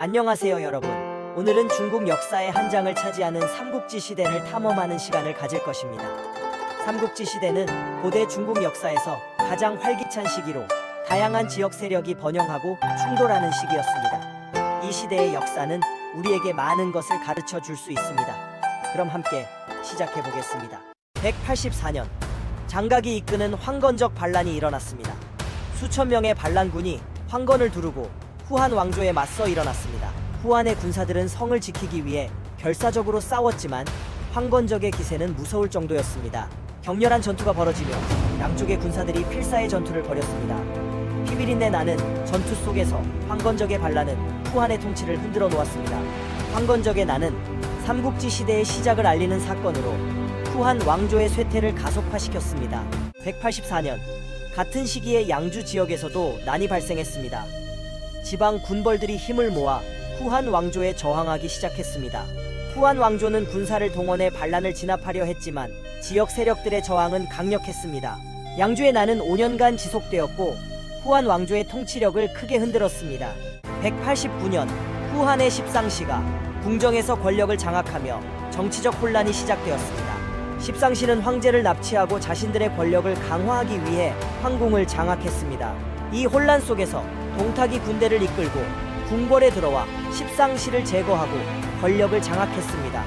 안녕하세요 여러분. 오늘은 중국 역사의 한 장을 차지하는 삼국지 시대를 탐험하는 시간을 가질 것입니다. 삼국지 시대는 고대 중국 역사에서 가장 활기찬 시기로 다양한 지역 세력이 번영하고 충돌하는 시기였습니다. 이 시대의 역사는 우리에게 많은 것을 가르쳐 줄 수 있습니다. 그럼 함께 시작해 보겠습니다. 184년 장각이 이끄는 황건적 반란이 일어났습니다. 수천 명의 반란군이 황건을 두르고 후한 왕조에 맞서 일어났습니다. 후한의 군사들은 성을 지키기 위해 결사적으로 싸웠지만 황건적의 기세는 무서울 정도였습니다. 격렬한 전투가 벌어지며 양쪽의 군사들이 필사의 전투를 벌였습니다. 피비린내 나는 전투 속에서 황건적의 반란은 후한의 통치를 흔들어 놓았습니다. 황건적의 난은 삼국지 시대의 시작을 알리는 사건으로 후한 왕조의 쇠퇴를 가속화시켰습니다. 184년 같은 시기에 양주 지역에서도 난이 발생했습니다. 지방 군벌들이 힘을 모아 후한 왕조에 저항하기 시작했습니다. 후한 왕조는 군사를 동원해 반란을 진압하려 했지만 지역 세력들의 저항은 강력했습니다. 양주의 난은 5년간 지속되었고 후한 왕조의 통치력을 크게 흔들었습니다. 189년 후한의 십상시가 궁정에서 권력을 장악하며 정치적 혼란이 시작되었습니다. 십상시는 황제를 납치하고 자신들의 권력을 강화하기 위해 황궁을 장악했습니다. 이 혼란 속에서 동탁이 군대를 이끌고 궁궐에 들어와 십상시를 제거하고 권력을 장악했습니다.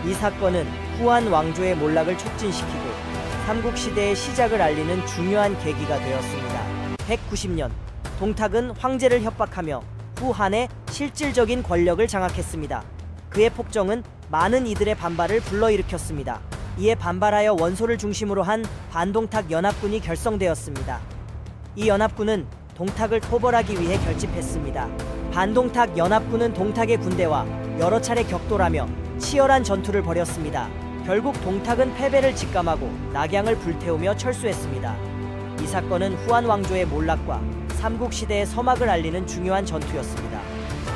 이 사건은 후한 왕조의 몰락을 촉진시키고 삼국시대의 시작을 알리는 중요한 계기가 되었습니다. 190년 동탁은 황제를 협박하며 후한의 실질적인 권력을 장악했습니다. 그의 폭정은 많은 이들의 반발을 불러일으켰습니다. 이에 반발하여 원소를 중심으로 한 반동탁 연합군이 결성되었습니다. 이 연합군은 동탁을 토벌하기 위해 결집했습니다. 반동탁 연합군은 동탁의 군대와 여러 차례 격돌하며 치열한 전투를 벌였습니다. 결국 동탁은 패배를 직감하고 낙양을 불태우며 철수했습니다. 이 사건은 후한 왕조의 몰락과 삼국시대의 서막을 알리는 중요한 전투였습니다.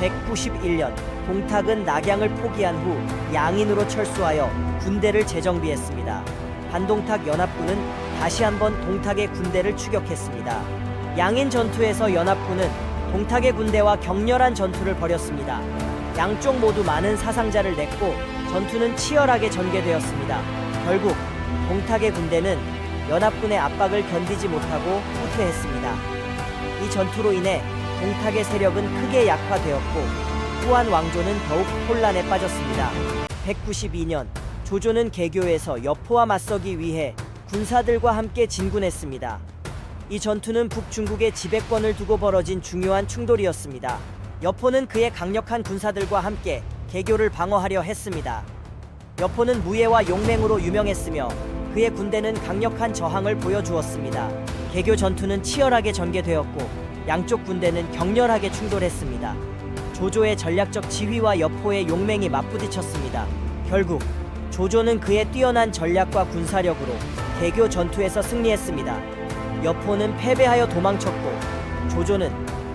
191년 동탁은 낙양을 포기한 후 양인으로 철수하여 군대를 재정비했습니다. 반동탁 연합군은 다시 한번 동탁의 군대를 추격했습니다. 양인 전투에서 연합군은 동탁의 군대와 격렬한 전투를 벌였습니다. 양쪽 모두 많은 사상자를 냈고 전투는 치열하게 전개되었습니다. 결국 동탁의 군대는 연합군의 압박을 견디지 못하고 후퇴했습니다. 이 전투로 인해 동탁의 세력은 크게 약화되었고 후한 왕조는 더욱 혼란에 빠졌습니다. 192년 조조는 개교에서 여포와 맞서기 위해 군사들과 함께 진군했습니다. 이 전투는 북중국의 지배권을 두고 벌어진 중요한 충돌이었습니다. 여포는 그의 강력한 군사들과 함께 개교를 방어하려 했습니다. 여포는 무예와 용맹으로 유명했으며 그의 군대는 강력한 저항을 보여주었습니다. 개교 전투는 치열하게 전개되었고 양쪽 군대는 격렬하게 충돌했습니다. 조조의 전략적 지휘와 여포의 용맹이 맞부딪혔습니다. 결국 조조는 그의 뛰어난 전략과 군사력으로 개교 전투에서 승리했습니다. 여포는 패배하여 도망쳤고 조조는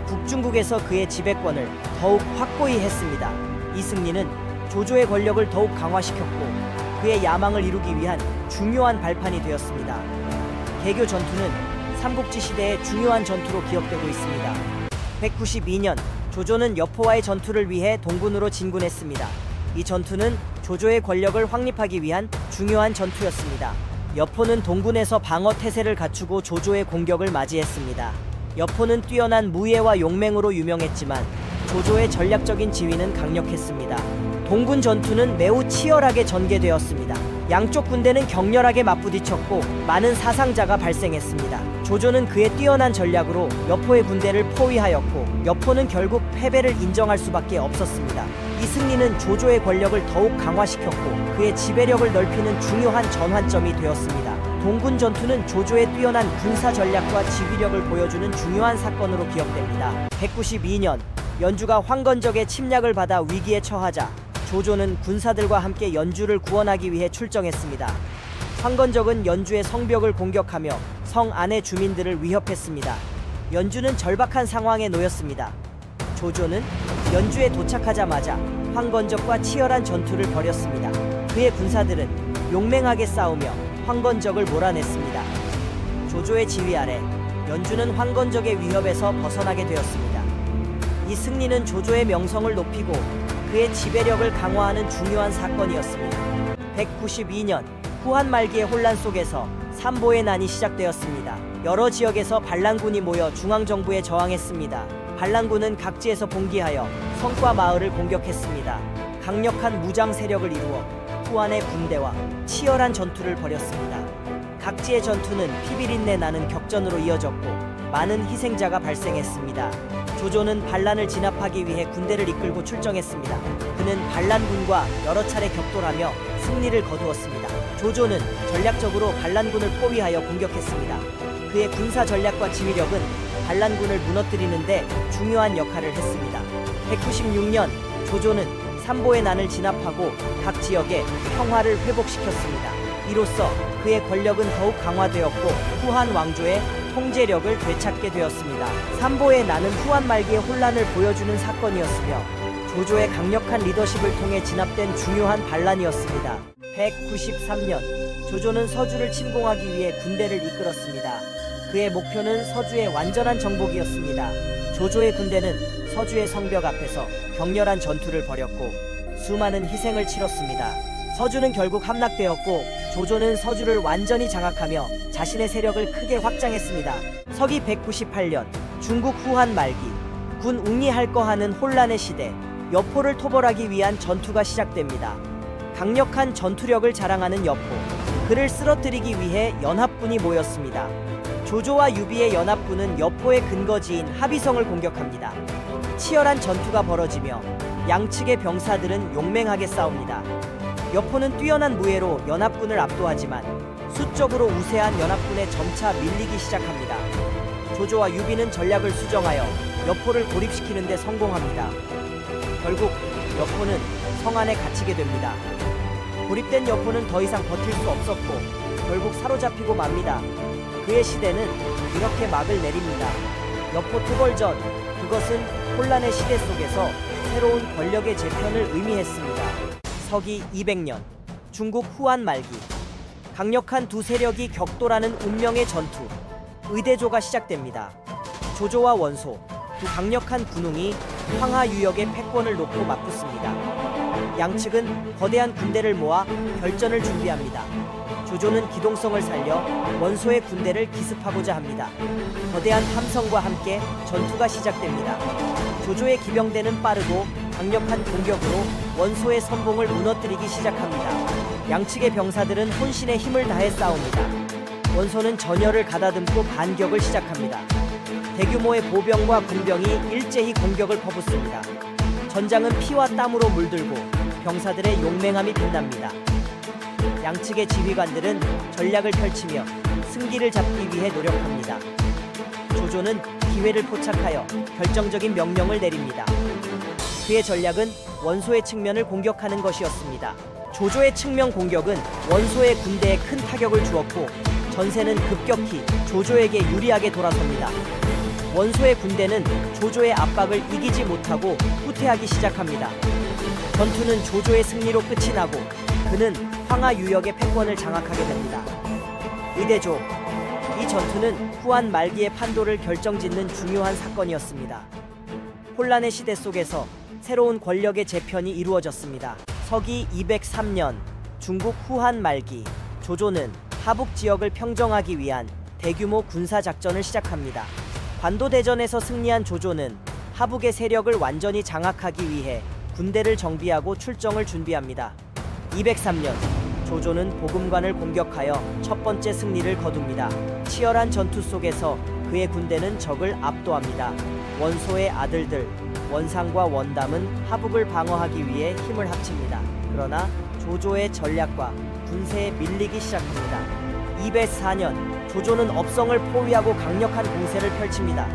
북중국에서 그의 지배권을 더욱 확고히 했습니다. 이 승리는 조조의 권력을 더욱 강화시켰고 그의 야망을 이루기 위한 중요한 발판이 되었습니다. 개교 전투는 삼국지 시대의 중요한 전투로 기억되고 있습니다. 192년 조조는 여포와의 전투를 위해 동군으로 진군했습니다. 이 전투는 조조의 권력을 확립하기 위한 중요한 전투였습니다. 여포는 동군에서 방어 태세를 갖추고 조조의 공격을 맞이했습니다. 여포는 뛰어난 무예와 용맹으로 유명했지만 조조의 전략적인 지휘는 강력했습니다. 동군 전투는 매우 치열하게 전개되었습니다. 양쪽 군대는 격렬하게 맞부딪혔고 많은 사상자가 발생했습니다. 조조는 그의 뛰어난 전략으로 여포의 군대를 포위하였고 여포는 결국 패배를 인정할 수밖에 없었습니다. 이 승리는 조조의 권력을 더욱 강화시켰고 그의 지배력을 넓히는 중요한 전환점이 되었습니다. 동군 전투는 조조의 뛰어난 군사 전략과 지휘력을 보여주는 중요한 사건으로 기억됩니다. 192년 연주가 황건적의 침략을 받아 위기에 처하자 조조는 군사들과 함께 연주를 구원하기 위해 출정했습니다. 황건적은 연주의 성벽을 공격하며 성 안의 주민들을 위협했습니다. 연주는 절박한 상황에 놓였습니다. 조조는 연주에 도착하자마자 황건적과 치열한 전투를 벌였습니다. 그의 군사들은 용맹하게 싸우며 황건적을 몰아냈습니다. 조조의 지휘 아래 연주는 황건적의 위협에서 벗어나게 되었습니다. 이 승리는 조조의 명성을 높이고 그의 지배력을 강화하는 중요한 사건이었습니다. 192년 후한 말기의 혼란 속에서 삼보의 난이 시작되었습니다. 여러 지역에서 반란군이 모여 중앙정부에 저항했습니다. 반란군은 각지에서 봉기하여 성과 마을을 공격했습니다. 강력한 무장 세력을 이루어 후한의 군대와 치열한 전투를 벌였습니다. 각지의 전투는 피비린내 나는 격전으로 이어졌고 많은 희생자가 발생했습니다. 조조는 반란을 진압하기 위해 군대를 이끌고 출정했습니다. 그는 반란군과 여러 차례 격돌하며 승리를 거두었습니다. 조조는 전략적으로 반란군을 포위하여 공격했습니다. 그의 군사 전략과 지휘력은 반란군을 무너뜨리는 데 중요한 역할을 했습니다. 196년 조조는 삼보의 난을 진압하고 각 지역에 평화를 회복시켰습니다. 이로써 그의 권력은 더욱 강화되었고 후한 왕조의 통제력을 되찾게 되었습니다. 삼보의 난은 후한 말기의 혼란을 보여주는 사건이었으며 조조의 강력한 리더십을 통해 진압된 중요한 반란이었습니다. 193년 조조는 서주를 침공하기 위해 군대를 이끌었습니다. 그의 목표는 서주의 완전한 정복이었습니다. 조조의 군대는 서주의 성벽 앞에서 격렬한 전투를 벌였고 수많은 희생을 치렀습니다. 서주는 결국 함락되었고 조조는 서주를 완전히 장악하며 자신의 세력을 크게 확장했습니다. 서기 198년 중국 후한 말기 군 웅리할거하는 혼란의 시대 여포를 토벌하기 위한 전투가 시작됩니다. 강력한 전투력을 자랑하는 여포 그를 쓰러뜨리기 위해 연합군이 모였습니다. 조조와 유비의 연합군은 여포의 근거지인 합의성을 공격합니다. 치열한 전투가 벌어지며 양측의 병사들은 용맹하게 싸웁니다. 여포는 뛰어난 무예로 연합군을 압도하지만 수적으로 우세한 연합군에 점차 밀리기 시작합니다. 조조와 유비는 전략을 수정하여 여포를 고립시키는 데 성공합니다. 결국 여포는 성 안에 갇히게 됩니다. 고립된 여포는 더 이상 버틸 수 없었고 결국 사로잡히고 맙니다. 그의 시대는 이렇게 막을 내립니다. 여포 토벌전 그것은 혼란의 시대 속에서 새로운 권력의 재편을 의미했습니다. 서기 200년 중국 후한 말기 강력한 두 세력이 격돌하는 운명의 전투 의대조가 시작됩니다. 조조와 원소 두 강력한 군웅이 황하 유역의 패권을 놓고 맞붙습니다. 양측은 거대한 군대를 모아 결전을 준비합니다. 조조는 기동성을 살려 원소의 군대를 기습하고자 합니다. 거대한 함성과 함께 전투가 시작됩니다. 조조의 기병대는 빠르고 강력한 공격으로 원소의 선봉을 무너뜨리기 시작합니다. 양측의 병사들은 혼신의 힘을 다해 싸웁니다. 원소는 전열을 가다듬고 반격을 시작합니다. 대규모의 보병과 군병이 일제히 공격을 퍼붓습니다. 전장은 피와 땀으로 물들고 병사들의 용맹함이 빛납니다. 양측의 지휘관들은 전략을 펼치며 승기를 잡기 위해 노력합니다. 조조는 기회를 포착하여 결정적인 명령을 내립니다. 그의 전략은 원소의 측면을 공격하는 것이었습니다. 조조의 측면 공격은 원소의 군대에 큰 타격을 주었고 전세는 급격히 조조에게 유리하게 돌아섭니다. 원소의 군대는 조조의 압박을 이기지 못하고 후퇴하기 시작합니다. 전투는 조조의 승리로 끝이 나고 그는 황하 유역의 패권을 장악하게 됩니다. 의대조 이 전투는 후한 말기의 판도를 결정짓는 중요한 사건이었습니다. 혼란의 시대 속에서 새로운 권력의 재편이 이루어졌습니다. 서기 203년 중국 후한 말기 조조는 하북 지역을 평정하기 위한 대규모 군사작전을 시작합니다. 관도대전에서 승리한 조조는 하북의 세력을 완전히 장악하기 위해 군대를 정비하고 출정을 준비합니다. 203년 조조는 보금관을 공격하여 첫 번째 승리를 거둡니다. 치열한 전투 속에서 그의 군대는 적을 압도합니다. 원소의 아들들 원상과 원담은 하북을 방어하기 위해 힘을 합칩니다. 그러나 조조의 전략과 군세에 밀리기 시작합니다. 204년 조조는 업성을 포위하고 강력한 공세를 펼칩니다.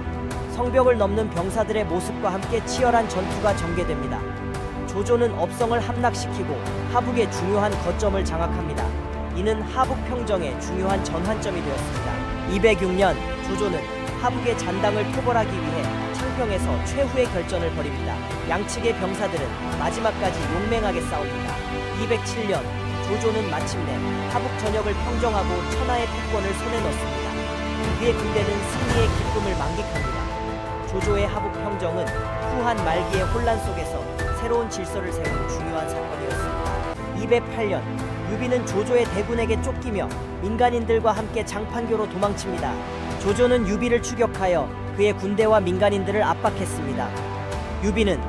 성벽을 넘는 병사들의 모습과 함께 치열한 전투가 전개됩니다. 조조는 업성을 함락시키고 하북의 중요한 거점을 장악합니다. 이는 하북 평정의 중요한 전환점이 되었습니다. 206년 조조는 하북의 잔당을 토벌하기 위해 창평에서 최후의 결전을 벌입니다. 양측의 병사들은 마지막까지 용맹하게 싸웁니다. 207년 조조는 마침내 하북 전역을 평정하고 천하의 패권을 손에 넣습니다. 그의 군대는 승리의 기쁨을 만끽합니다. 조조의 하북 평정은 후한 말기의 혼란 속에서 새로운 질서를 세우는 중요한 사건이었습니다. 208년 유비는 조조의 대군에게 쫓기며 민간인들과 함께 장판교로 도망칩니다. 조조는 유비를 추격하여 그의 군대와 민간인들을 압박했습니다. 유비는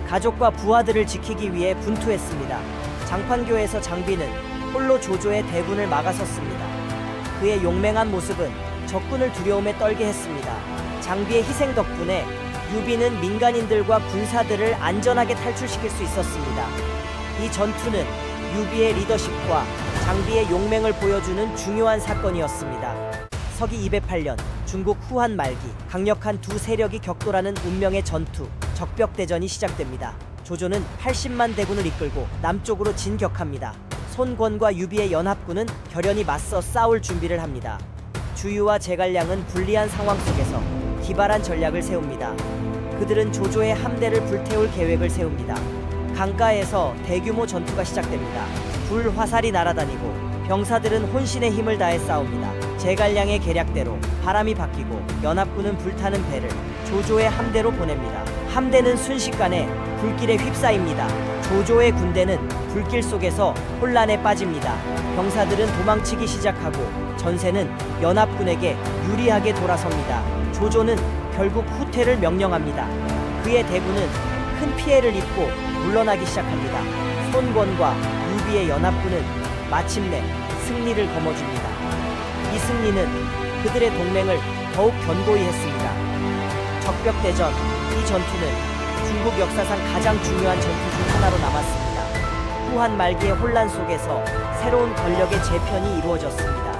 가족과 부하들을 지키기 위해 분투했습니다. 장판교에서 장비는 홀로 조조의 대군을 막아섰습니다. 그의 용맹한 모습은 적군을 두려움에 떨게 했습니다. 장비의 희생 덕분에 유비는 민간인들과 군사들을 안전하게 탈출시킬 수 있었습니다. 이 전투는 유비의 리더십과 장비의 용맹을 보여주는 중요한 사건이었습니다. 서기 208년 중국 후한 말기 강력한 두 세력이 격돌하는 운명의 전투 적벽대전이 시작됩니다. 조조는 80만 대군을 이끌고 남쪽으로 진격합니다. 손권과 유비의 연합군은 결연히 맞서 싸울 준비를 합니다. 주유와 제갈량은 불리한 상황 속에서 기발한 전략을 세웁니다. 그들은 조조의 함대를 불태울 계획을 세웁니다. 강가에서 대규모 전투가 시작됩니다. 불 화살이 날아다니고 병사들은 혼신의 힘을 다해 싸웁니다. 제갈량의 계략대로 바람이 바뀌고 연합군은 불타는 배를 조조의 함대로 보냅니다. 함대는 순식간에 불길에 휩싸입니다. 조조의 군대는 불길 속에서 혼란에 빠집니다. 병사들은 도망치기 시작하고 전세는 연합군에게 유리하게 돌아섭니다. 조조는 결국 후퇴를 명령합니다. 그의 대군은 큰 피해를 입고 물러나기 시작합니다. 손권과 유비의 연합군은 마침내 승리를 거머쥡니다. 이 승리는 그들의 동맹을 더욱 견고히 했습니다. 적벽대전, 이 전투는 중국 역사상 가장 중요한 전투 중 하나로 남았습니다. 후한 말기의 혼란 속에서 새로운 권력의 재편이 이루어졌습니다.